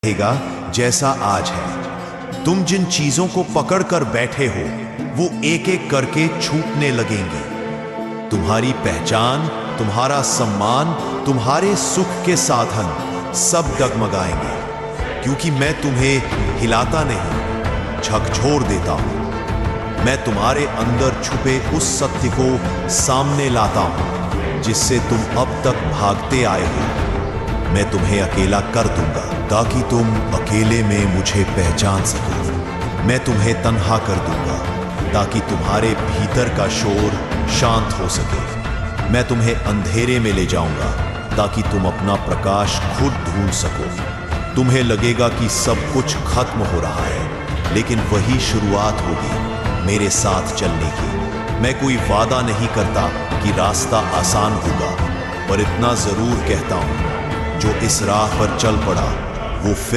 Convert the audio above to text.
रहेगा जैसा आज है। तुम जिन चीजों को पकड़ कर बैठे हो वो एक एक करके छूटने लगेंगी। तुम्हारी पहचान, तुम्हारा सम्मान, तुम्हारे सुख के साधन सब डगमगाएंगे, क्योंकि मैं तुम्हें हिलाता नहीं, झकझोर देता हूं। मैं तुम्हारे अंदर छुपे उस सत्य को सामने लाता हूं जिससे तुम अब तक भागते आए हो। मैं तुम्हें अकेला कर दूंगा ताकि तुम अकेले में मुझे पहचान सको। मैं तुम्हें तन्हा कर दूंगा ताकि तुम्हारे भीतर का शोर शांत हो सके। मैं तुम्हें अंधेरे में ले जाऊंगा ताकि तुम अपना प्रकाश खुद ढूंढ सको। तुम्हें लगेगा कि सब कुछ खत्म हो रहा है, लेकिन वही शुरुआत होगी मेरे साथ चलने की। मैं कोई वादा नहीं करता कि रास्ता आसान होगा, पर इतना जरूर कहता हूं, जो इस राह पर चल पड़ा वो फिर